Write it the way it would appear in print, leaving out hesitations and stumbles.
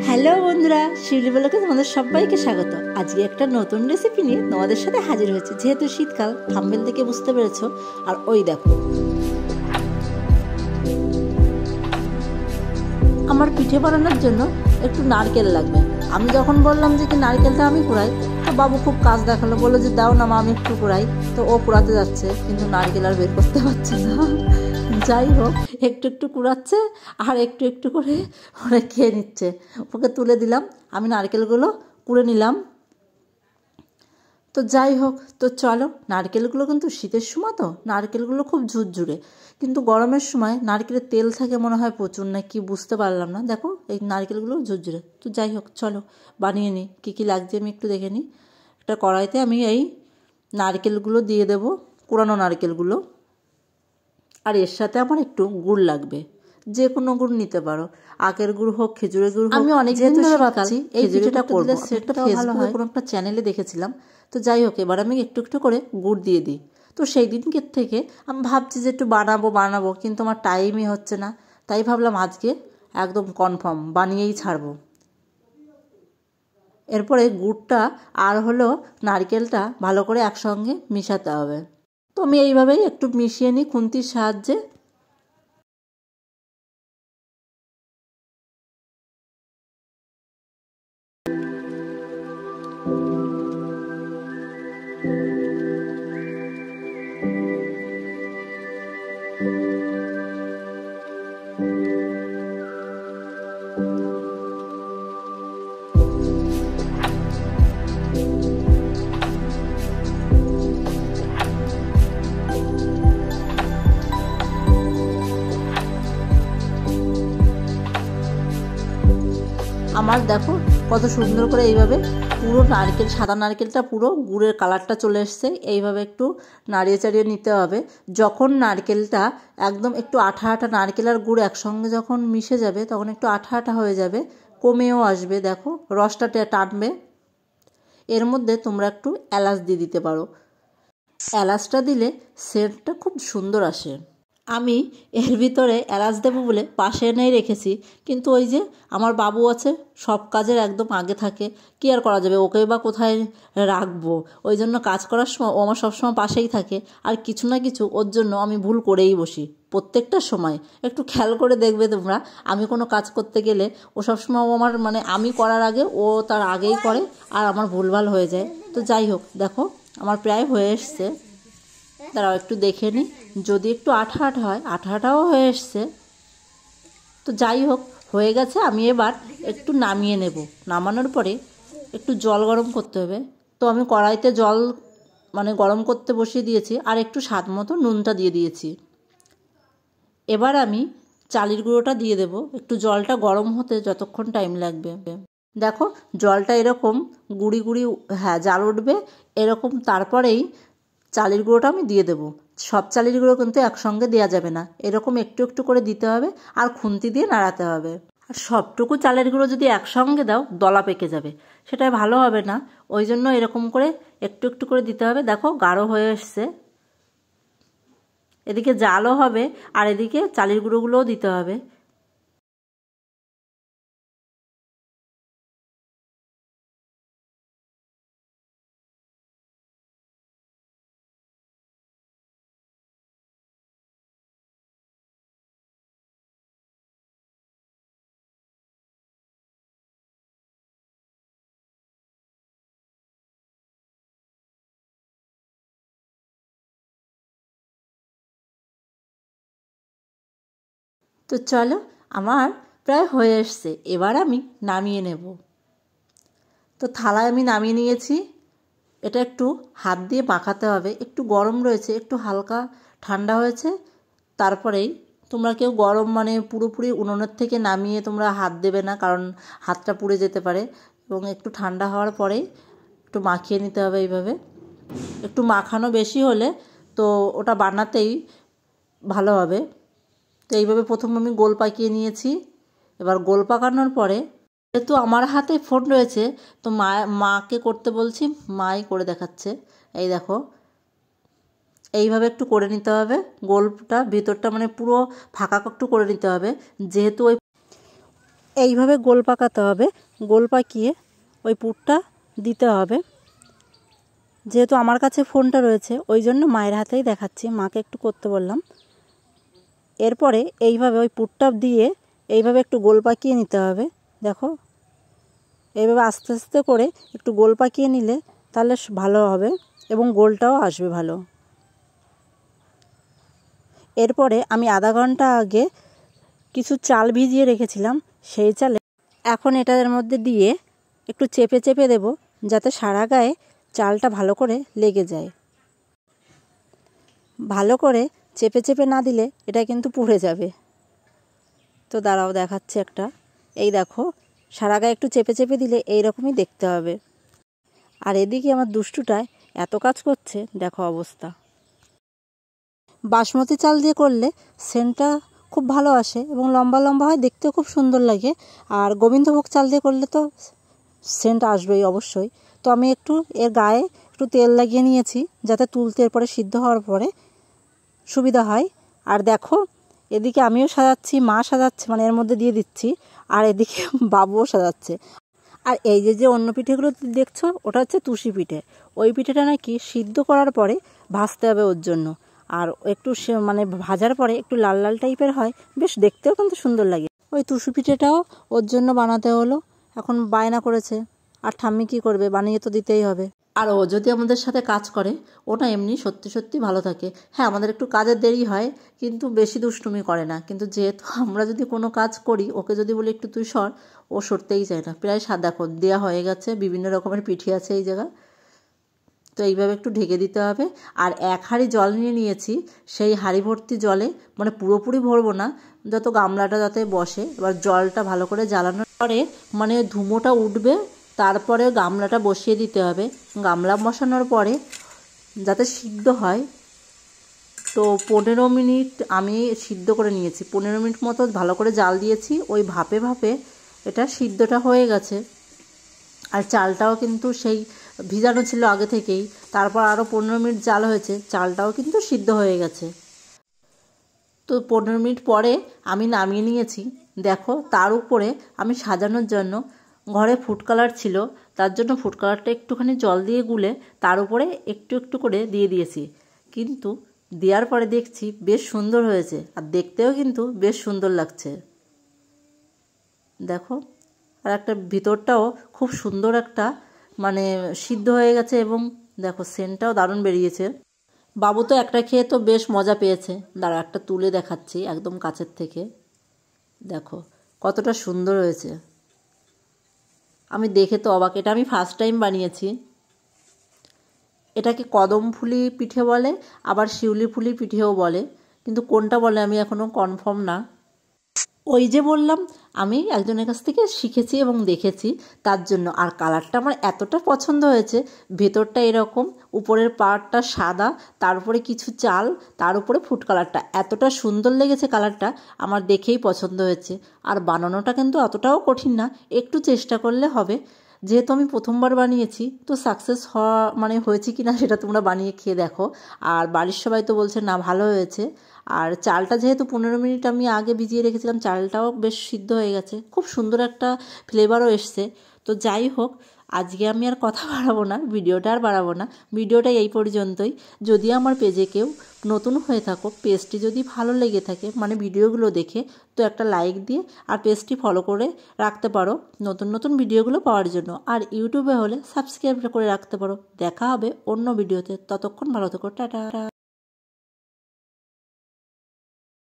Hello বন্ধুরা, শিউলি ব্লগে তোমাদের সবাইকে স্বাগত। আজকে একটা নতুন রেসিপি নিয়ে তোমাদের সাথে হাজির হয়েছে। যেহেতু শীতকাল, থাম্বনেল থেকে বুঝতে পেরেছো। আর ওই দেখো, আমার পিঠে বানানোর জন্য একটু নারকেল লাগবে। আমি যখন বললাম যে কি নারকেলটা আমি কুড়াই, তো বাবু খুব কাজ দেখালো, বললো যে দাও না মা আমি একটু কুড়াই। তো ও কুড়াতে যাচ্ছে, কিন্তু নারকেল আর বের করতে পারছে না। যাই হোক, একটু একটু কুড়াচ্ছে আর একটু একটু করে ওরা খেয়ে নিচ্ছে। ওকে তুলে দিলাম, আমি নারকেলগুলো কুড়ে নিলাম। তো যাই হোক, তো চলো, নারকেলগুলো কিন্তু শীতের সময় তো নারকেলগুলো খুব ঝুরঝুরে, কিন্তু গরমের সময় নারকেলের তেল থাকে মনে হয় প্রচুর, না কি বুঝতে পারলাম না। দেখো এই নারকেলগুলো ঝুরঝুরে। তো যাই হোক, চলো বানিয়ে নিই। কী কী লাগছে আমি একটু দেখে নিই। একটা কড়াইতে আমি এই নারকেলগুলো দিয়ে দেবো, কুড়ানো নারকেলগুলো। আর এর সাথে আমার একটু গুড় লাগবে, যে কোনো গুড় নিতে পারো, আখের গুড় হোক, খেজুরের গুড় হোক। আমি অনেক দিন ধরে ভাবছি এই পিঠেটা করবো, সেটা ভালো হয়, কোনো একটা চ্যানেলে দেখেছিলাম। তো যাই হোক, এবার আমি একটু একটু করে গুড় দিয়ে দিই। তো সেই দিনকে থেকে আমি ভাবছি যে একটু বানাবো, কিন্তু আমার টাইমই হচ্ছে না। তাই ভাবলাম আজকে একদম কনফার্ম বানিয়েই ছাড়বো। এরপরে গুড়টা আর হলো নারকেলটা ভালো করে একসঙ্গে মিশাতে হবে। তো আমি এইভাবেই একটু মিশিয়ে নিই খুন্তির সাহায্যে। আমার দেখো কত সুন্দর করে এইভাবে পুরো নারকেল, সাদা নারকেলটা পুরো গুড়ের কালারটা চলে এসছে। এইভাবে একটু নাড়িয়ে চাড়িয়ে নিতে হবে। যখন নারকেলটা একদম একটু আঠা আঠা, নারকেল আর গুড় একসঙ্গে যখন মিশে যাবে তখন একটু আঠা আঠা হয়ে যাবে, কমেও আসবে। দেখো রসটা টানবে। এর মধ্যে তোমরা একটু এলাচ দিয়ে দিতে পারো। এলাচটা দিলে সেন্টটা খুব সুন্দর আসে। আমি এর ভিতরে এলাচ দেবো বলে পাশে এনেই রেখেছি, কিন্তু ওই যে আমার বাবু আছে, সব কাজের একদম আগে থাকে, কি আর করা যাবে, ওকে বা কোথায় রাখবো। ওই জন্য কাজ করার সময় ও আমার সবসময় পাশেই থাকে, আর কিছু না কিছু ওর জন্য আমি ভুল করেই বসি প্রত্যেকটা সময়। একটু খেয়াল করে দেখবে তোমরা, আমি কোনো কাজ করতে গেলে ও সবসময় আমার আমি করার আগে ও তার আগেই করে, আর আমার ভুলভাল হয়ে যায়। তো যাই হোক, দেখো আমার প্রায় হয়ে এসছে। দাঁড়াও একটু দেখে নিই, যদি একটু আঠা আঠা হয়, আঠা আঠাও হয়ে এসছে। তো যাই হোক, হয়ে গেছে। আমি এবার একটু নামিয়ে নেব। নামানোর পরে একটু জল গরম করতে হবে। তো আমি কড়াইতে জল গরম করতে বসিয়ে দিয়েছি, আর একটু স্বাদ মতো নুনটা দিয়ে দিয়েছি। এবার আমি চালের গুঁড়োটা দিয়ে দেব। একটু জলটা গরম হতে যতক্ষণ টাইম লাগবে। দেখো জলটা এরকম গুঁড়ি গুঁড়ি, হ্যাঁ জাল উঠবে এরকম, তারপরেই চালের গুঁড়োটা আমি দিয়ে দেবো। সব চালের গুঁড়ো কিন্তু একসঙ্গে দেওয়া যাবে না, এরকম একটু একটু করে দিতে হবে, আর খুন্তি দিয়ে নাড়াতে হবে। আর সবটুকু চালের গুঁড়ো যদি একসঙ্গে দাও দলা পেকে যাবে, সেটা ভালো হবে না। ওই জন্য এরকম করে একটু একটু করে দিতে হবে। দেখো গাঢ় হয়ে এসছে, এদিকে জালও হবে আর এদিকে চালের গুঁড়োগুলোও দিতে হবে। তো চলো, আমার প্রায় হয়ে এসছে। এবার আমি নামিয়ে নেব। তো থালায় আমি নামিয়ে নিয়েছি। এটা একটু হাত দিয়ে মাখাতে হবে, একটু গরম রয়েছে, একটু হালকা ঠান্ডা হয়েছে। তারপরেই তোমরা কেউ গরম পুরোপুরি উনুনের থেকে নামিয়ে তোমরা হাত দেবে না, কারণ হাতটা পুড়ে যেতে পারে। এবং একটু ঠান্ডা হওয়ার পরেই একটু মাখিয়ে নিতে হবে। এইভাবে একটু মাখানো বেশি হলে তো ওটা বানাতেই ভালো হবে। তো এইভাবে প্রথম আমি গোল পাকিয়ে নিয়েছি। এবার গোল পাকানোর পরে, যেহেতু আমার হাতে ফোন রয়েছে, তো মাকে করতে বলছি, মাই করে দেখাচ্ছে। এই দেখো এইভাবে একটু করে নিতে হবে, গোলটা ভিতরটা মানে পুরো ফাঁকা একটু করে নিতে হবে। যেহেতু ওই এইভাবে গোল পাকাতে হবে, গোল পাকিয়ে ওই পুরটা দিতে হবে। যেহেতু আমার কাছে ফোনটা রয়েছে ওই জন্য মায়ের হাতেই দেখাচ্ছি, মাকে একটু করতে বললাম। এরপরে এইভাবে ওই পুরটা দিয়ে এইভাবে একটু গোল পাকিয়ে নিতে হবে। দেখো এইভাবে আস্তে আস্তে করে একটু গোল পাকিয়ে নিলে তাহলে ভালো হবে এবং গোলটাও আসবে ভালো। এরপরে আমি আধা ঘন্টা আগে কিছু চাল ভিজিয়ে রেখেছিলাম, সেই চালে এখন এটার মধ্যে দিয়ে একটু চেপে চেপে দেব, যাতে সারা গায়ে চালটা ভালো করে লেগে যায়। ভালো করে চেপে চেপে না দিলে এটা কিন্তু পুড়ে যাবে। তো দাঁড়াও দেখাচ্ছি একটা, এই দেখো সারা গায়ে একটু চেপে চেপে দিলে এইরকমই দেখতে হবে। আর এদিকে আমার দুষ্টুটায় এত কাজ করছে, দেখো অবস্থা। বাসমতি চাল দিয়ে করলে সেন্টটা খুব ভালো আসে এবং লম্বা লম্বা হয়, দেখতেও খুব সুন্দর লাগে। আর গোবিন্দভোগ চাল দিয়ে করলে তো সেন্ট আসবেই অবশ্যই। তো আমি একটু এর গায়ে একটু তেল লাগিয়ে নিয়েছি, যাতে তুলতে এরপরে সিদ্ধ হওয়ার পরে সুবিধা হয়। আর দেখো এদিকে আমিও সাজাচ্ছি, মা সাজাচ্ছে, মানে এর মধ্যে দিয়ে দিচ্ছি, আর এদিকে বাবুও সাজাচ্ছে। আর এই যে অন্য পিঠেগুলো দেখছো ওটা হচ্ছে তুষি পিঠে। ওই পিঠেটা নাকি সিদ্ধ করার পরে ভাজতে হবে ওর জন্য, আর একটু মানে ভাজার পরে একটু লাল লাল টাইপের হয়, বেশ দেখতেও কিন্তু সুন্দর লাগে। ওই তুষি পিঠেটাও ওর জন্য বানাতে হলো, এখন বায়না করেছে। আর ঠাম্মি কী করবে, বানিয়ে তো দিতেই হবে। আর ও যদি আমাদের সাথে কাজ করে ওটা এমনি সত্যি সত্যি ভালো থাকে। হ্যাঁ আমাদের একটু কাজের দেরি হয়, কিন্তু বেশি দুষ্টুমি করে না। কিন্তু যেহেতু আমরা যদি কোনো কাজ করি, ওকে যদি বলি একটু তুই সর, ও সরতেই চায় না। প্রায় দেখো দেওয়া হয়ে গেছে, বিভিন্ন রকমের পিঠে আছে এই জায়গা। তো এইভাবে একটু ঢেকে দিতে হবে। আর এক হাঁড়ি জল নিয়ে নিয়েছি, সেই হাঁড়ি ভর্তি জলে, মানে পুরোপুরি ভরবো না, যত গামলাটা যাতে বসে। এবার জলটা ভালো করে জ্বালানোর পরে মানে ধুমোটা উঠবে, তারপরে গামলাটা বসিয়ে দিতে হবে। গামলা বসানোর পরে যাতে সিদ্ধ হয়, তো 15 মিনিট আমি সিদ্ধ করে নিয়েছি। 15 মিনিট মতো ভালো করে জাল দিয়েছি, ওই ভাপে ভাপে এটা সিদ্ধটা হয়ে গেছে। আর চালটাও কিন্তু সেই ভিজানো ছিল আগে থেকেই, তারপর আরও 15 মিনিট জাল হয়েছে, চালটাও কিন্তু সিদ্ধ হয়ে গেছে। তো 15 মিনিট পরে আমি নামিয়ে নিয়েছি। দেখো তার উপরে আমি সাজানোর জন্য ঘরে ফুড কালার ছিল, তার জন্য ফুড কালারটা একটুখানি জল দিয়ে গুলে তার উপরে একটু একটু করে দিয়ে দিয়েছি। কিন্তু দেওয়ার পরে দেখছি বেশ সুন্দর হয়েছে, আর দেখতেও কিন্তু বেশ সুন্দর লাগছে। দেখো আর একটা ভিতরটাও খুব সুন্দর একটা মানে সিদ্ধ হয়ে গেছে, এবং দেখো সেন্টটাও দারুণ বেরিয়েছে। বাবু তো একটা খেয়ে তো বেশ মজা পেয়েছে। দাঁড়া একটা তুলে দেখাচ্ছি একদম কাছের থেকে, দেখো কতটা সুন্দর হয়েছে। আমি দেখে তো অবাক, এটা আমি ফার্স্ট টাইম বানিয়েছি। এটাকে কদম ফুলি পিঠে বলে, আবার শিউলি ফুলি পিঠেও বলে, কিন্তু কোনটা বলে আমি এখনও কনফার্ম না। ওই যে বললাম আমি একজনের কাছ থেকে শিখেছি এবং দেখেছি, তার জন্য। আর কালারটা আমার এতটা পছন্দ হয়েছে, ভেতরটা এরকম, উপরের পার্টটা সাদা, তার উপরে কিছু চাল, তার উপরে ফুড কালারটা এতটা সুন্দর লেগেছে। কালারটা আমার দেখেই পছন্দ হয়েছে। আর বানানোটা কিন্তু অতটাও কঠিন না, একটু চেষ্টা করলে হবে। যেহেতু আমি প্রথমবার বানিয়েছি, তো সাকসেস হওয়া মানে হয়েছে কি না সেটা তোমরা বানিয়ে খেয়ে দেখো। আর বাড়ির সবাই তো বলছে না ভালো হয়েছে। আর চালটা যেহেতু 15 মিনিট আমি আগে ভিজিয়ে রেখেছিলাম, চালটাও বেশ সিদ্ধ হয়ে গেছে, খুব সুন্দর একটা ফ্লেভারও এসছে। তো যাই হোক, আজকে আমি আর কথা বাড়াবো না, ভিডিওটা আর বাড়াবো না, ভিডিওটা এই পর্যন্তই। যদি আমার পেজে কেউ নতুন হয়ে থাকো, পেজটি যদি ভালো লেগে থাকে মানে ভিডিওগুলো দেখে, তো একটা লাইক দিয়ে আর পেজটি ফলো করে রাখতে পারো নতুন নতুন ভিডিওগুলো পাওয়ার জন্য। আর ইউটিউবে হলে সাবস্ক্রাইব করে রাখতে পারো। দেখা হবে অন্য ভিডিওতে, ততক্ষণ ভালো থেকো, টাটা।